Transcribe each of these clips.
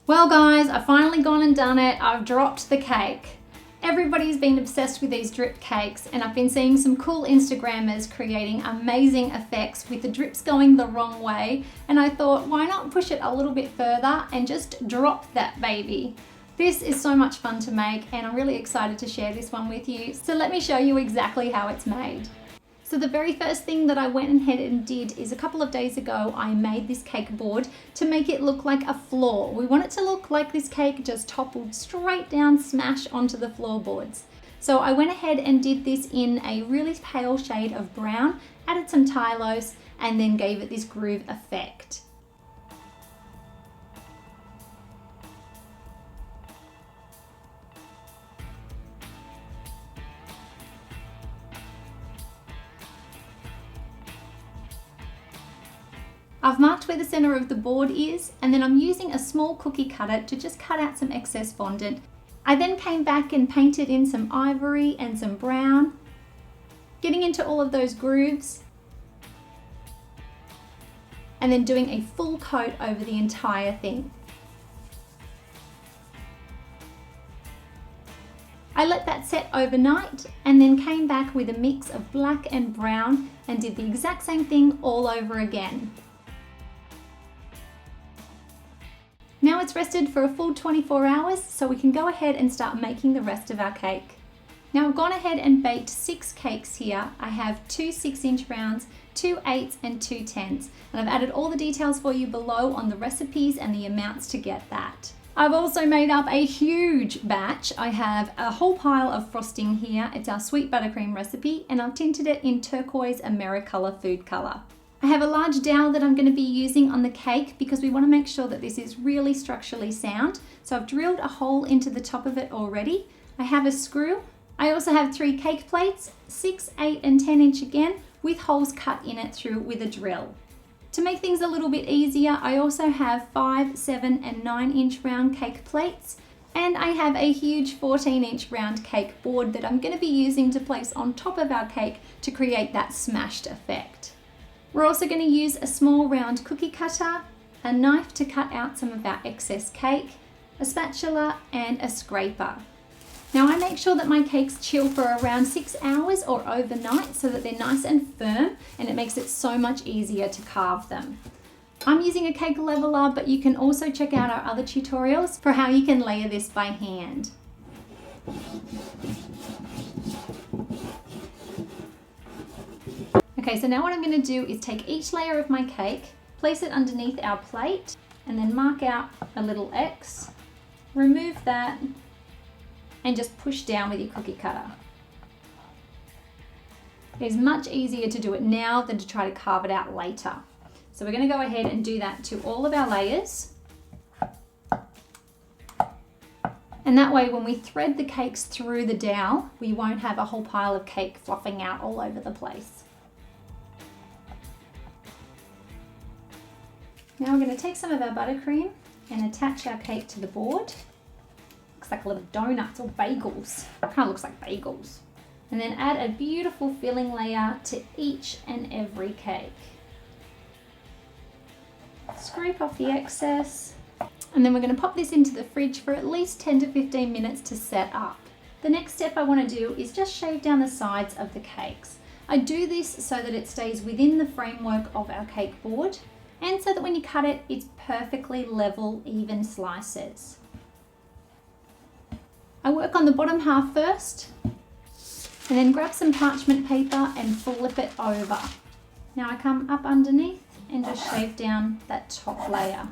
Well guys, I've finally gone and done it. I've dropped the cake. Everybody's been obsessed with these drip cakes, and I've been seeing some cool Instagrammers creating amazing effects with the drips going the wrong way, and I thought, why not push it a little bit further and just drop that baby. This is so much fun to make, and I'm really excited to share this one with you. So let me show you exactly how it's made. So the very first thing that I went ahead and did is a couple of days ago, I made this cake board to make it look like a floor. We want it to look like this cake just toppled straight down, smash onto the floorboards. So I went ahead and did this in a really pale shade of brown, added some Tylose, and then gave it this groove effect. I've marked where the center of the board is, and then I'm using a small cookie cutter to just cut out some excess fondant. I then came back and painted in some ivory and some brown, getting into all of those grooves, and then doing a full coat over the entire thing. I let that set overnight and then came back with a mix of black and brown and did the exact same thing all over again. Now it's rested for a full 24 hours, so we can go ahead and start making the rest of our cake. Now I've gone ahead and baked 6 cakes here. I have 2 6-inch rounds, 2 8s and 2 10s, and I've added all the details for you below on the recipes and the amounts to get that. I've also made up a huge batch. I have a whole pile of frosting here. It's our sweet buttercream recipe, and I've tinted it in Turquoise Americolor food color. I have a large dowel that I'm going to be using on the cake because we want to make sure that this is really structurally sound. So I've drilled a hole into the top of it already. I have a screw. I also have 3 cake plates, 6, 8 and 10 inch again, with holes cut in it through with a drill. To make things a little bit easier, I also have 5, 7 and 9 inch round cake plates. And I have a huge 14-inch round cake board that I'm going to be using to place on top of our cake to create that smashed effect. We're also going to use a small round cookie cutter, a knife to cut out some of our excess cake, a spatula and a scraper. Now I make sure that my cakes chill for around 6 hours or overnight so that they're nice and firm, and it makes it so much easier to carve them. I'm using a cake leveler, but you can also check out our other tutorials for how you can layer this by hand. Okay, so now what I'm going to do is take each layer of my cake, place it underneath our plate, and then mark out a little X, remove that, and just push down with your cookie cutter. It is much easier to do it now than to try to carve it out later. So we're going to go ahead and do that to all of our layers. And that way when we thread the cakes through the dowel, we won't have a whole pile of cake fluffing out all over the place. Now we're going to take some of our buttercream and attach our cake to the board. Looks like little donuts or bagels. Kind of looks like bagels. And then add a beautiful filling layer to each and every cake. Scrape off the excess. And then we're going to pop this into the fridge for at least 10 to 15 minutes to set up. The next step I want to do is just shave down the sides of the cakes. I do this so that it stays within the framework of our cake board, and so that when you cut it, it's perfectly level, even slices. I work on the bottom half first, and then grab some parchment paper and flip it over. Now I come up underneath and just shave down that top layer.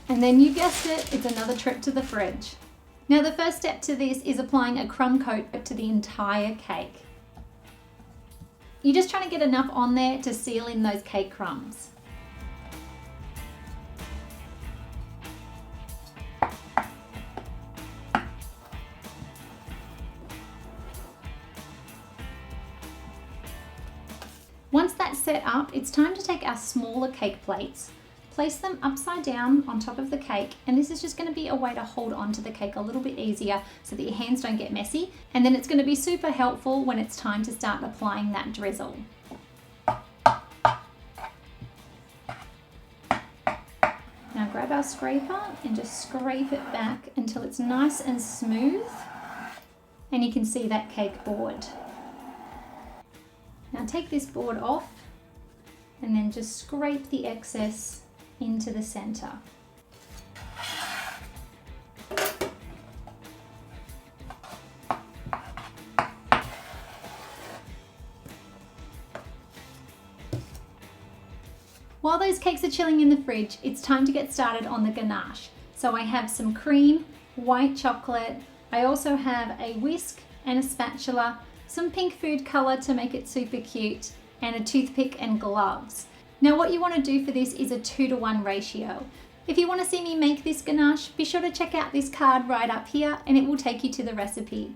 And then you guessed it, it's another trip to the fridge. Now the first step to this is applying a crumb coat to the entire cake. You're just trying to get enough on there to seal in those cake crumbs. Once that's set up, it's time to take our smaller cake plates, place them upside down on top of the cake, and this is just going to be a way to hold onto the cake a little bit easier so that your hands don't get messy, and then it's going to be super helpful when it's time to start applying that drizzle. grab our scraper and just scrape it back until it's nice and smooth. And you can see that cake board. Now take this board off and then just scrape the excess into the center. While those cakes are chilling in the fridge, it's time to get started on the ganache. So I have some cream, white chocolate, I also have a whisk and a spatula, some pink food color to make it super cute, and a toothpick and gloves. Now what you want to do for this is a 2-to-1 ratio. If you want to see me make this ganache, be sure to check out this card right up here and it will take you to the recipe.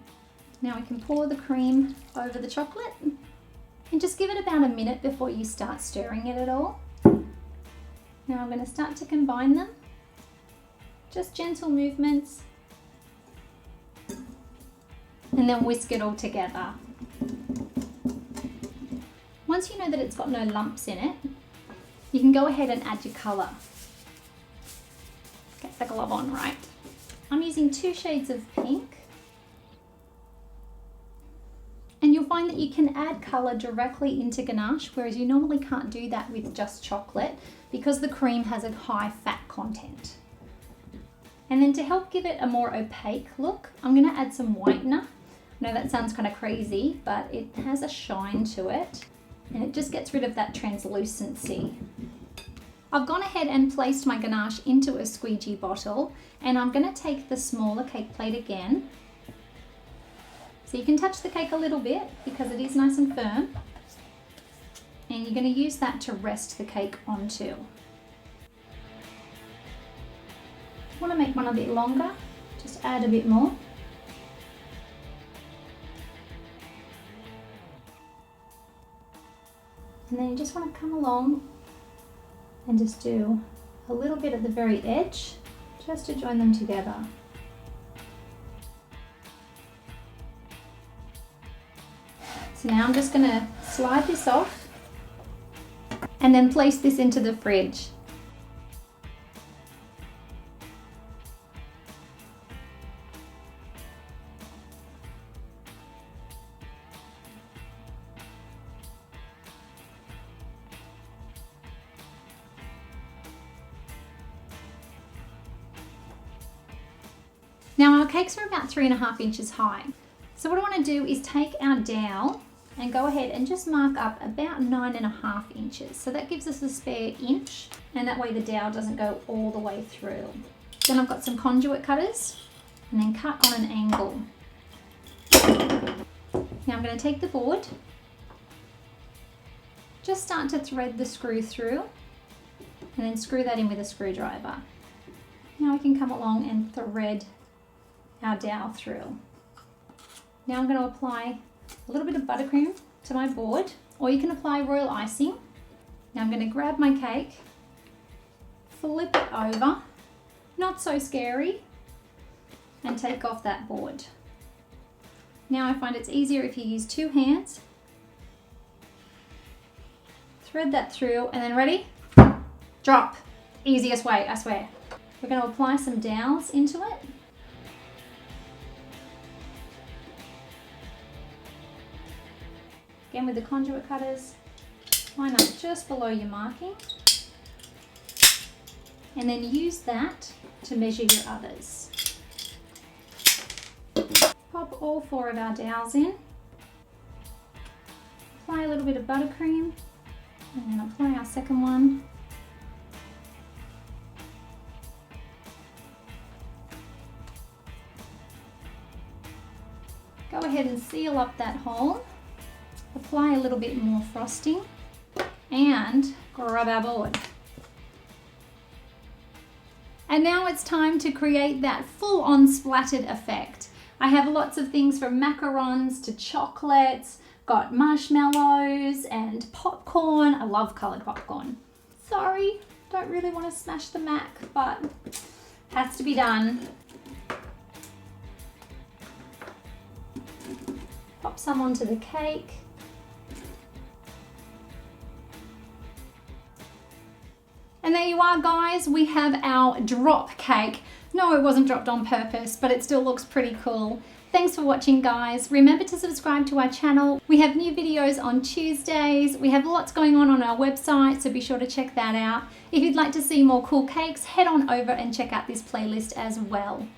Now we can pour the cream over the chocolate and just give it about a minute before you start stirring it at all. Now I'm going to start to combine them. Just gentle movements. And then whisk it all together. Once you know that it's got no lumps in it, you can go ahead and add your colour. Get the glove on right. I'm using 2 shades of pink. And you'll find that you can add colour directly into ganache, whereas you normally can't do that with just chocolate because the cream has a high fat content. And then to help give it a more opaque look, I'm going to add some whitener. I know that sounds kind of crazy, but it has a shine to it and it just gets rid of that translucency. I've gone ahead and placed my ganache into a squeegee bottle, and I'm going to take the smaller cake plate again. So you can touch the cake a little bit because it is nice and firm. And you're going to use that to rest the cake onto. If you want to make one a bit longer, just add a bit more. And then you just want to come along and just do a little bit at the very edge, just to join them together. So now I'm just going to slide this off and then place this into the fridge. Now our cakes are about 3.5 inches high. So what I want to do is take our dowel and go ahead and just mark up about 9.5 inches. So that gives us a spare inch, and that way the dowel doesn't go all the way through. Then I've got some conduit cutters and then cut on an angle. Now I'm going to take the board, just start to thread the screw through and then screw that in with a screwdriver. Now we can come along and thread our dowel through. Now I'm going to apply a little bit of buttercream to my board, or you can apply royal icing. Now I'm going to grab my cake, flip it over, not so scary, and take off that board. Now I find it's easier if you use 2 hands. Thread that through and then ready? Drop. Easiest way, I swear. We're going to apply some dowels into it. Again with the conduit cutters, line up just below your marking. And then use that to measure your others. Pop all 4 of our dowels in. Apply a little bit of buttercream and then apply our second one. Go ahead and seal up that hole. Apply a little bit more frosting and grab our board. And now it's time to create that full-on splattered effect. I have lots of things from macarons to chocolates, got marshmallows and popcorn. I love coloured popcorn. Sorry, don't really want to smash the mac, but has to be done. Pop some onto the cake. And And there you are, guys. We have our drop cake. No, it wasn't dropped on purpose, but it still looks pretty cool. Thanks for watching, guys. Remember to subscribe to our channel. We have new videos on Tuesdays. We have lots going on our website, so be sure to check that out. If you'd like to see more cool cakes, head on over and check out this playlist as well.